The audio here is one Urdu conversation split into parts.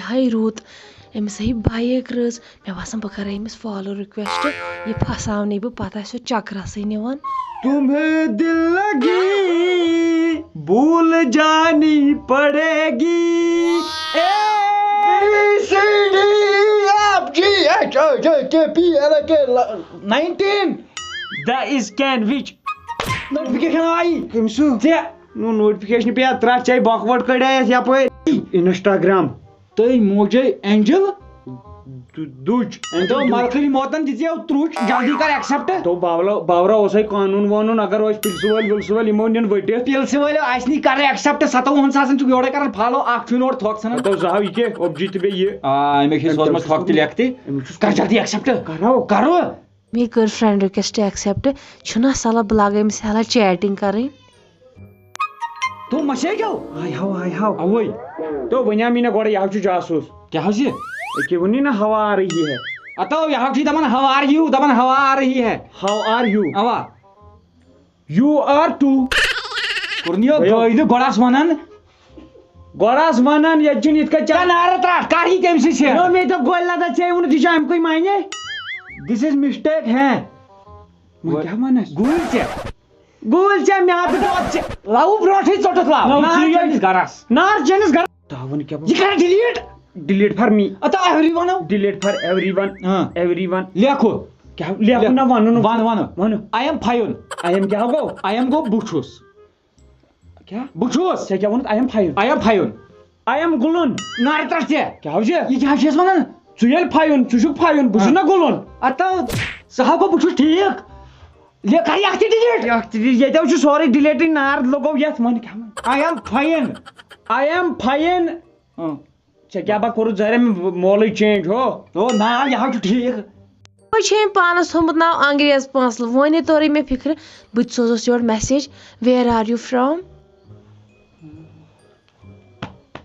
ہاے روٗد أمِس آیہِ بایِک رٕژ مےٚ باسان بہٕ کَرٕ أمِس فالو رِکویسٹ یہِ پھساونٕے بہٕ پَتہٕ آسہِ سُہ چکرسٕے نِوان. تمہیں دل لگی بھول جانی پڑے گی. That is can which notification آئی کٔمِس ژےٚ نوٹفکیشن پے ترٛٹھ ژےٚ بۄکہٕ وۄٹ کڑایَتھ یپٲرۍ انسٹاگرام تُہۍ موجے اینجل دُج ملکٕلۍ موتن دِژیو ترٛوچ جلدی کر ایکسپٹ. دوٚپ باورا اوسے قانوٗن وانوٗن اگر أسۍ پِلسہٕ وٲلۍ وِلسہٕ وٲلۍ یِمو نِن ؤٹِتھ پِلسہٕ وٲلۍ اَسہِ نی کر ایکسپٹ 57 ساسن چھُکھ یورے کران فالو اکھ چھُنہٕ اورٕ تھۄکھ ژھٕنان. دوٚپ زٕ ہاو یہِ کیٛاہ اوبجی تہٕ بیٚیہِ یہِ أمِس چھِ سوزمٕژ تھۄکھ تہِ لیکھتہِ کر جلدی ایکسپٹ کرو. مےٚ کٔر فرٛٮ۪نٛڈ رِکویسٹ ایکسیپٹ چھُنہ صلح بہٕ لاگہٕ أمِس حالہ چیٹِنگ کَرٕنۍ. تُم مسیجو آے ہاو اوے تو ؤنیٛاو مےٚ گۄڈٕ یہِ حظ چھُ جاسوٗس. کیٛاہ حظ یہِ أکے ووٚنُے نا ہوا آ رہی ہے. اتو یہِ حظ چھُے دپان ہوا آر یوٗ دپان ہوا آ رہی ہے. ہاو آر یوٗ اوا یوٗ آر ٹوٗ کوٚرُن یہِ دٲیلہٕ گۄڈٕ آس ونان گۄڈٕ آس ونان ییٚتہِ چھُنہٕ یِتھ کٔنۍ نارٕ ترٛٹھ کر یہِ تٔمۍ سٕے چھِ مےٚ دوٚپ گۄڈٕ لَدا ژےٚ ووٚنُتھ یہِ چھُ اَمہِ کُے مانے دِس از مسٹیک ہے کیٛاہ ونس گوٗلۍ ژےٚ گوٗلۍ ژےٚ مےٚ ہا دۄد ژےٚ لو برونٹھٕے ژوٚٹُتھ لو گرس نار چٲنِس گرس تاوَن کیٛاہ یہِ کر ڈِلیٖٹ ڈِلیٖٹ فار می اتو ایوری ونو ڈِلیٖٹ فار ایوری ون لیکھو کیٛاہ لیکھُن نہ وَنُن ون آی ایم فایُن آی ایم کیٛاہ گوٚو آی ایم گوٚو بہٕ چھُس کیٛاہ بہٕ چھُس ژےٚ کیٛاہ ووٚنُتھ آی ایم فایُن آی ایم فایُن آی ایم گُلُن نارٕ ترٛٹھ ژےٚ کیٛاہ حظ یہِ کیٛاہ چھِ أسۍ ونان ژٕ ییٚلہِ فایُن ژٕ چھُکھ فایُن بہٕ چھُس نا گُلُن اتو سُہ ہا گوٚو بہٕ چھُس ٹھیٖک کر یہِ اکھ تہِ ڈِلیٖٹ ییٚتیو چھُ سورُے ڈِلیٹٕے نار لوٚگو یتھ وۄنۍ کیٛاہ آی ایم فاین آی ایم فاین ژےٚ کیٛاہ با کوٚرُتھ ظٲہرا مولٕے چینج ہو او نا یہِ حظ چھُ ٹھیٖک. وۄنۍ چھِ أمۍ پانَس تھوٚمُت ناو انگریز پانٛژھ وۄنۍ توٚرُے مےٚ فِکرِ بہٕ تہِ سوزوس یورٕ message where are you from.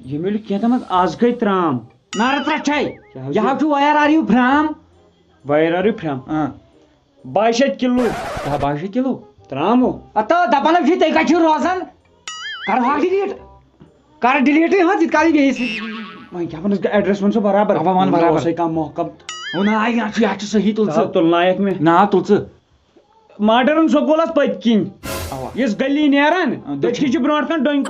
ییٚمہِ کینٛہہ تامَتھ آز گٔے ترٛام نارٕ ترٛٹھ چھے یہِ حظ چھُ where are you from where are you from 22 kilo 22 kilo ترٛامو اتو دپان چھُے تُہۍ کتہِ چھِو روزان کرہاکھ ڈِلیٖٹ کر ڈِلیٖٹٕے حظ یِتھ کالہِ بیٚیِس وۄنۍ کیٛاہ وَنس ایڈرس وَن ژٕ برابر وَن برابر اوسے کانٛہہ محکم او نا یہِ چھُ صحیح تُل ژٕ تُلنایکھ مےٚ نا تُل ژٕ ماڈٲرٕن سکوٗلس پٔتۍ کِنۍ یُس گلی نیران دٔچھِنۍ چھِ برونٛٹھ کَنۍ ڈۄنۍ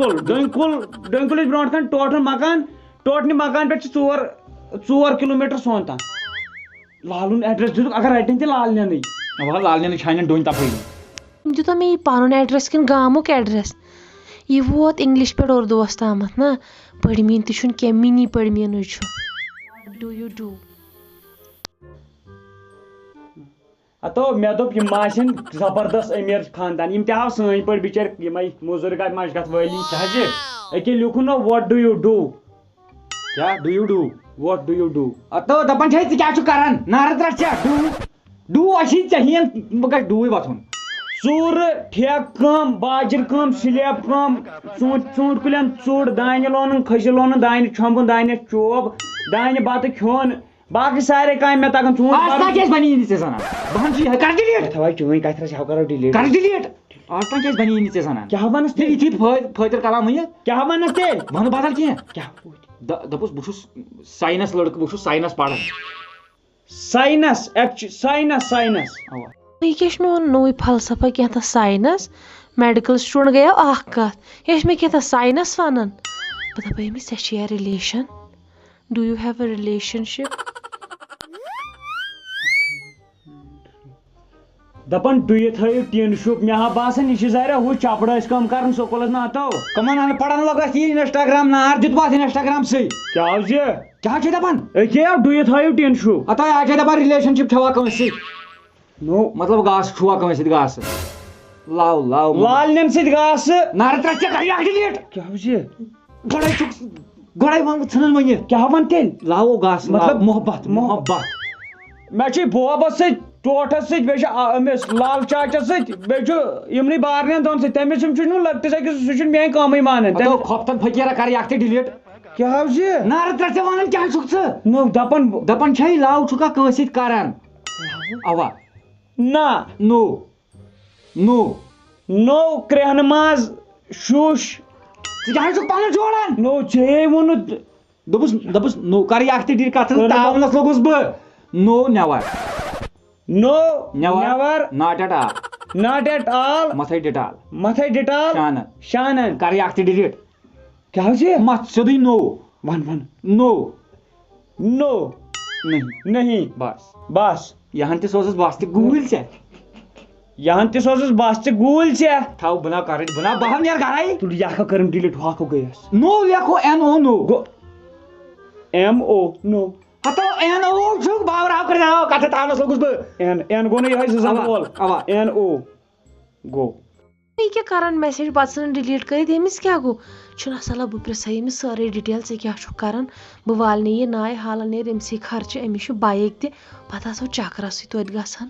کُلِس برونٛٹھ کَنۍ ٹوٹھن مکان ٹوٹھنہِ مکان پٮ۪ٹھ چھِ 4 کِلوٗمیٖٹر سون تام لالُن ایڈرس دِتُکھ اگر رَٹن تہِ لالنیٚنٕے لالنیٚنٕے چھانٮ۪ن ڈوٗنۍ تپٲری أمۍ دیُتا مےٚ یہِ پَنُن ایڈرس کِنہٕ گامُک ایڈرس یہِ ووت اِنگلِش پٮ۪ٹھ اُردوٗوس تامَتھ نا پٔرمِنۍ تہِ چھُنہٕ کینٛہہ مِنی پٔرمِنٕے چھُ. ڈوٗ یوٗ ڈوٗ ہتو مےٚ دوٚپ یِم ما آسن زبردست أمیٖر خاندان یِم تہِ ہاو سٲنۍ پٲٹھۍ بِچٲرۍ یِمے موٚزوٗرۍ مشگت وٲلی کیٛاہ حظ أکیاہ لیوٗکھُن نہ وٹ ڈوٗ یوٗ ڈوٗ کیٛاہ do you do what do you do اتو دپان چھے ژٕ کیٛاہ چھُکھ کران نارٕ ترٛٹھ ژےٚ ڈوٗ اسی ژےٚ ہِین بہٕ گژھٕ ڈوٗے وۄتھُن ژوٗرٕ ٹھیکہٕ کٲم باجِر کٲم سلیب کٲم ژوٗنٛٹھۍ کُلٮ۪ن ژوٚڑ دانہِ لونُن کھٔسِل لونُن دانہِ چھۄمبُن دانٮ۪س چوب دانہِ بتہٕ کھیوٚن باقٕے سارے کامہِ مےٚ تگان ژوٗنٛٹھۍ بنی نہٕ ژےٚ زنان بہن چھُ کر ڈِلیٖٹ تھاوے چٲنۍ کتھ رژھ ہاو کرو ڈِلیٖٹ کر ڈِلیٖٹ آز تام کیٛازِ بنی نہٕ ژےٚ زنان کیٛاہ ونس تیٚلہِ یِتھی فٲطر کلام ؤنِتھ کیٛاہ ونس تیٚلہِ ون بدل کینٛہہ کیٛاہ دپُس بہٕ چھُس ساینس لڑکہٕ بہٕ چھُس ساینس پران ساینس ساینس یہِ کیٛاہ چھُ میون نوٚوُے فلسفہ کینٛہہ تہٕ ساینس میڈِکل سٹوٗڈنٛٹ گٔیو اکھ کتھ یہِ چھِ مےٚ کینٛہہ تہٕ ساینس ونان بہٕ دپے أمِس ژےٚ چھُیا relation do you have a relationship دپان ڈُیہِ تھٲیِو ٹیٖن شوٗپ مےٚ ہا باسان یہِ چھِ ظاہرا ہُہ چپڑ ٲسۍ کٲم کران سکوٗلس نہ ہتو کمن ان پڑھن لوگ اَتھ یہِ انسٹاگرام نار دیُت اتھ انسٹاگرام سٕے کیٛاہ حظ یہِ کیٛاہ چھِ دپان أکیاہ ڈُیہِ تھٲیِو ٹیٖن شوٗپ اتو آز چھِ دپان رِلیشن شِپ تھاوا کٲنٛسہِ سۭتۍ نو مطلب گاسہٕ چھُوا کٲنٛسہِ سۭتۍ گاسہٕ لو لالنٮ۪ن سۭتۍ گاسہٕ نارٕ ترٛٹھ ژےٚ کر اکھ ڈِلیٖٹ کیٛاہ حظ یہِ گۄڈے چھُکھ گۄڈے ژھٕنان ؤنِتھ کیٛاہ وَن تیٚلہِ لاوو گاسہٕ مطلب محبت مےٚ چھُے بوبس سۭتۍ ٹوٹھس سۭتۍ بیٚیہِ چھُ أمِس لال چاچس سۭتۍ بیٚیہِ چھُ یِمنٕے بارنٮ۪ن دۄن سۭتۍ تٔمِس چھُنہٕ لۄکٹِس أکِس سُہ چھُنہٕ میٲنۍ کٲمٕے مانان کھۄفتن فقیٖرا کر اکھ تہِ ڈِلیٖٹ کیٛاہ حظ یہِ نارٕ ترٛٹھ ژےٚ ونان کیٛاہ چھُکھ ژٕ نو دپان چھے لو چھُکھا کٲنٛسہِ سۭتۍ کران اوا نہ نو کرٛہنہٕ ماز شوٗش ژٕ کیٛاہ چھُکھ پنُن جوڑان نو ژےٚ ووٚنُتھ دپس نو کر یہ ڈیل کت تاونس لوگس بہ no never no never never not at all not at all متھے ڈٹال متھے ڈٹال شانن شانن کر یہ ڈیلیٹ کیا ہو مت سیدھی نو ون ون نو نو نہیں نہیں بس بس یہاں تہ سوزس بس تہ گوٗلۍ ژےٚ یہاں تہ سوزس بس ژےٚ گوٗلۍ ژےٚ تھاو بنا کر بنا بہم نیر گرائی تُل یہِ اکھ کٔرٕم ڈِلیٖٹ ہُہ اکھ گٔیَس نو لیکھو این او نو گوٚو ایم او نو ہتو این او چھُ باور آو کر کتھ تاونس لوگس بہ این گوٚو نہٕ یِہوٚے زٕ زن وول اوا این او گوٚو یہ کیا کران میسیج پتہ ڈیلیٹ کرت یمس کیا گو چھُنہٕ اصل بہٕ پرژھے یمس سٲرے ڈیٹیل ژےٚ کیاہ چھُکھ کران بہٕ والنہٕ یہِ نایہِ حالن نیرِ أمسٕے خرچہِ أمِس چھُ بایک تہِ پتہٕ آسو چکرسٕے توتہِ گژھان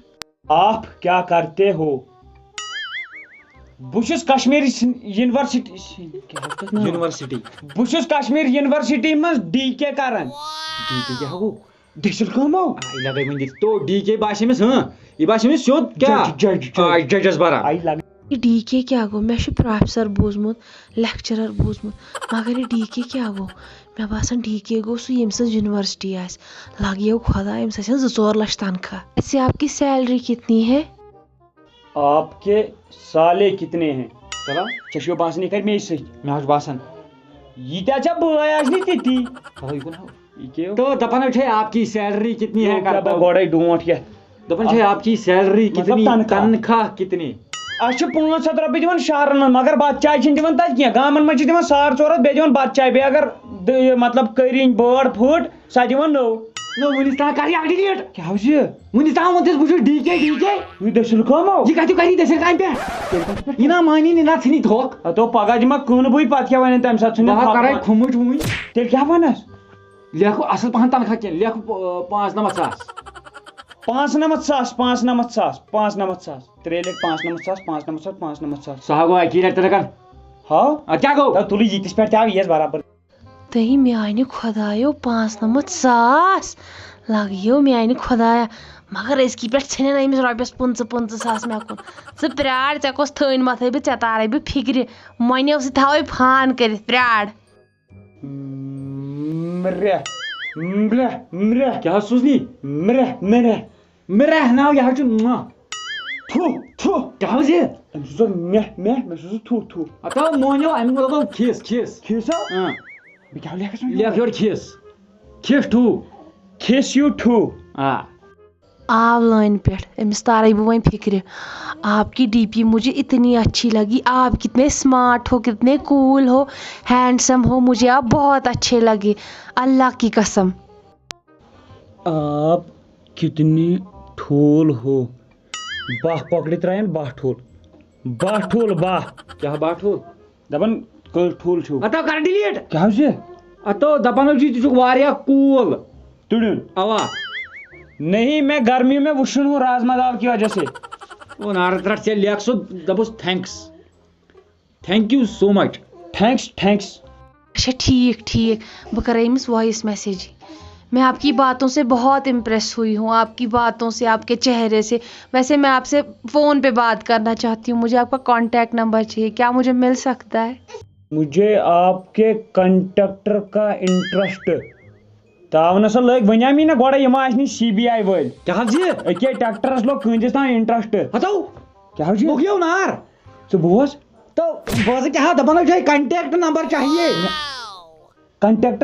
آپ کیا کرتے ہو بہٕ چھُس کشمیٖر یونیورسٹی یونیورسٹی بہٕ چھُس کشمیٖر یونیورسٹی منٛز ڈی کے کران ڈی کے کیا گو دٔسِل کٲمو لگے ون دِتھ تو ڈی کے باسے مس یہ باسے مس سیود کیا ججس بران آیہِ لگ یہ ڈی کے کیا گو مےٚ چھُ پروفیسر بوٗزمُت لیکچرر بوٗزمُت مگر یہ ڈی کے کیا گو مےٚ باسان ڈی کے گو سُہ ییٚمہِ سٕنٛز یونیورسٹی آسہِ لگیو خدا أمِس آسن 2-4 لچھ تنخواہ ویسے آپ کی سیلری کتنی ہے آپ کے سالے کتنے ہیں چلو ژےٚ چھُو باسان یہِ کرِ مے سۭتۍ مےٚ چھُ باسان ییٖتیٛاہ ژےٚ بٲے آسنہِ تِتی یہِ کیٛاہ تو دپان ہے آپ کی سیلری کتنی ہے گۄڈے ڈونٛٹھ یتھ دپان ہے آپ کی سیلری کتنی تنخواہ کتنی اَسہِ چھِ 500 رۄپیہِ دِوان شہرن منٛز مگر بتہٕ چاے چھِنہٕ دِوان تتہِ کینٛہہ گامن منٛز چھِ دِوان 450 بیٚیہِ دِوان بتہٕ چاے بیٚیہِ اگر مطلب کٔرِنۍ بٲڈ پھٕٹ سۄ دِوان نٔو نو ونس تام کر یہ ڈیلیٹ کیٛاہ حظ یہِ ونس تام ونتس بہٕ چھُس ڈی کے یہِ دٔسِل کٲمو یہ کتھ کری دٔسِل کامہِ پٮ۪ٹھ یہِ نا مانی نہٕ نا ژھٕنی دھوکھ ہتو پگاہ دِمکھ کٕنہٕ بٕے پتہٕ کیٛاہ وَنن تمہِ ساتہٕ بہٕ کرے ژھٕنہِ کھُمٕٹ وٕنۍ تیٚلہِ کیٛاہ وَنس لیکھو اصل پہن تنخواہ کینٛہہ لیکھو 95,000 5,97,000 5,97,000 3 لَچھ 5,97,000 5,97,000 سۄ گوٚو اکی لٹہِ تیٚلہِ کر ہاو کیٛاہ گوٚو تُلہٕ ییٖتِس پٮ۪ٹھ تہِ آو یِیَس برابر تہی میانہِ خۄدایو 95,000 لگیو میانہِ خۄدایا مگر أزکی پٮ۪ٹھ ژھٕنن أمِس رۄپیس 15,000 مےٚ کُن ژٕ پرٛار ژےٚ کۄس تھٔنۍ متھے بہٕ ژےٚ تارے بہٕ فِکرِ مۄنیو سۭتۍ تھاوے فان کٔرِتھ پرٛار مرٛہ کیٛاہ حظ سوٗزنی مےٚ رہناو یہِ حظ چھُ تھُ کیٛاہ حظ یہِ أمۍ سوٗزو مےٚ سوٗزو تھُ ہتو مونیو اَمہِ دوٚپ کھِس کھِسا بہٕ کیٛاہ لیکھس لیکھ یورٕ کھِس ٹھوٗ کھِس یوٗ ٹھُ آ آو لٲنہِ پٮ۪ٹھ أمِس تارے بہٕ وۄنۍ فِکرِ آپ کی ڈی پی مجھے اتنی اچھی لگی آپ کتنے اسمارٹ ہو کتنے کول ہو ہینڈسم ہو مجھے آپ بہت اچھے لگے اللہ کی قسم آپ کتنی ٹھوٗل ہو باہ کۄکرِ ترٛایَن باہ ٹھوٗل کیٛاہ باہ ٹھوٗل دپان کٔژ ٹھوٗل چھُو ہتو کر ڈِلیٹ کیٛاہ حظ یہِ ہتو دپان حظ چھُ ژٕ چھُکھ واریاہ کوٗل تُڑیُن اوا نہیں میں گرمی میں وُشن ہوں رازما دال کی وجہ سے او نارد رٹ ژےٚ لیکھ سُہ دپُس thank you so much thanks اچھا ٹھیک بہٕ کرے أمِس وائس میسیج میں آپ کی باتوں سے بہت امپریس ہوئی ہوں آپ کی باتوں سے آپ کے چہرے سے ویسے میں آپ سے فون پہ بات کرنا چاہتی ہوں مجھے آپ کا کانٹیکٹ نمبر چاہیے کیا مجھے مل سکتا ہے مجھے آپ کے کنڈکٹر کا انٹرسٹ تاؤ سا لگ ونیامی نا گوڑا یِم آسنی سی بی آئی وٲلۍ کیٛاہ حظ یہِ أکے ٹریکٹرس لوگ کٲنٛسِس تام انٹرسٹ ہتو کیٛاہ حظ مۄکلیو نار ژٕ بوز تو بوز کیٛاہ دپان حظ چھِ کنٹیکٹ نمبر چاہیے کنٹیکٹ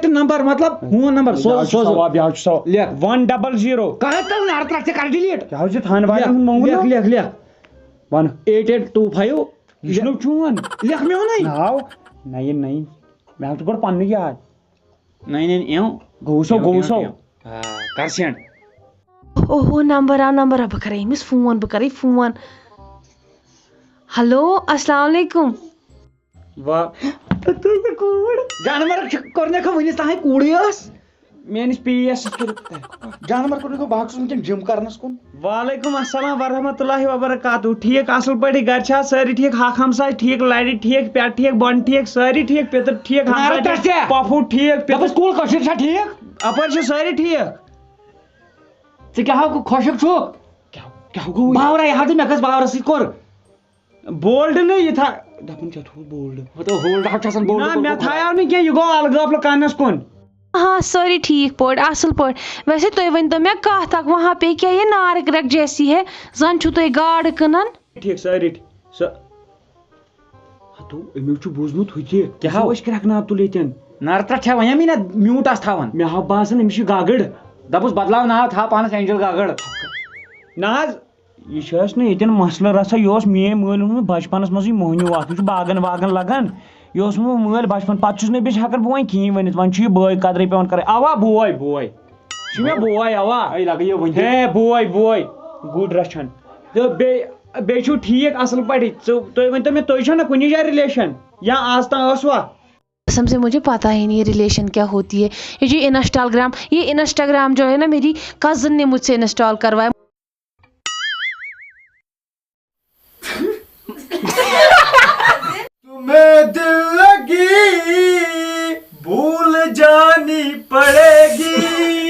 نمبر مطلب فون نمبر سوز بیٛاکھ چھُ سو لیکھ 100 کر تل نارد رٹ ژےٚ کر ڈِلیٹ کیٛاہ حظ چھُ تھانہٕ والٮ۪ن ہُنٛد مونٛگُن لیکھ ون 8825 یہِ چھُنہٕ چون لیکھ میونٕے ناو 99 مےٚ حظ چھُ گۄڈٕ پننُے یاد 99 گوٚو سو کر سینڈ اوہو نمبر بہٕ کرے أمِس فون ہلو السلام علیکم جانور کوٚرنکھ ؤنِس تام کوٗرٕے ٲس میٲنِس پی ایس جانور کوٚرنکھ بہٕ چھُس وٕنکٮ۪ن جِم کرنس کُن وعلیکم السلام ورحمۃ اللہ وبرکاتہ ٹھیک اصل پٲٹھۍ گرِ چھا سٲری ٹھیک حق ہمساے ٹھیک لرِ ٹھیک پٮ۪ٹھ ٹھیک بۄن ٹھیک سٲری ٹھیک پِتٕر ٹھیک پۄپھوٗ ٹھیک سکوٗل کٲشِر چھا ٹھیک اپٲرۍ چھِ سٲری ٹھیک ژٕ کیٛاہ خۄشک چھُکھ کیٛاہ گوٚو باورا یہِ حظ مےٚ کٔژ باورس سۭتۍ کوٚر بولڈ نہٕ یہِ تھا دپان ژےٚ تھوٚوُتھ بولڈ ہولڈ ہا چھَسن بولڈ نہ مےٚ تھایاو نہٕ کینٛہہ یہِ گوٚو الگٲب لُکانس کُن ہاں ساری ٹھیک پٲٹھۍ اصل پٲٹھۍ ویسے تُہۍ ؤنتو مےٚ کتھ اکھ وہاں پہ کیا یہ نارک رگ جیسی ہے زن چھُو تُہۍ گاڈٕ کٕنان ٹھیٖک سٲری سۄ ہتو امیُک چھُ بوٗزمُت ہُہ تہِ کیٛاہ ٲسۍ کرٛٮ۪کناو تُل ییٚتٮ۪ن نرترٛٹھ چھا وَنیٛاے مےٚ نہ میوٗٹ آس تھاوان مےٚ ہاو باسان أمِس چھِ گگٕر دپُس بدلاو ناو تھاو پانس اینجل گگڑ نہ حظ یہِ چھُ اَسہِ نہٕ ییٚتٮ۪ن مسلہٕ رژھا یہِ اوس میٲنۍ مٲلۍ اوٚنمُت بچپنس منٛزٕے موہنیوٗ اکھ یہِ چھُ باغن واغن لگان یہِ اوس مےٚ مٲلۍ بچپن پتہٕ چھُس نہٕ أمِس ہٮ۪کان بہٕ وۄنۍ کِہیٖنۍ ؤنِتھ وۄنۍ چھُ یہِ بٲے قدرٕے پیٚوان کرٕنۍ اوا بوے یہِ چھُ مےٚ بوے اوا لگے یہِ ؤنۍ ہے بوے گُر رچھان تہٕ بیٚیہِ چھُو ٹھیٖک اصل پٲٹھی تُہۍ ؤنتو مےٚ تُہۍ چھو نا کُنی جایہِ رِلیشن یا آز تام ٲسوا قسم سے مجھے پتا ہی نہیں ریلیشن کیا ہوتی ہے یہ جو انسٹاگرام جو ہے نا میری کزن نے مجھ سے انسٹال کروایا تمہیں دل لگی بھول جانی پڑے گی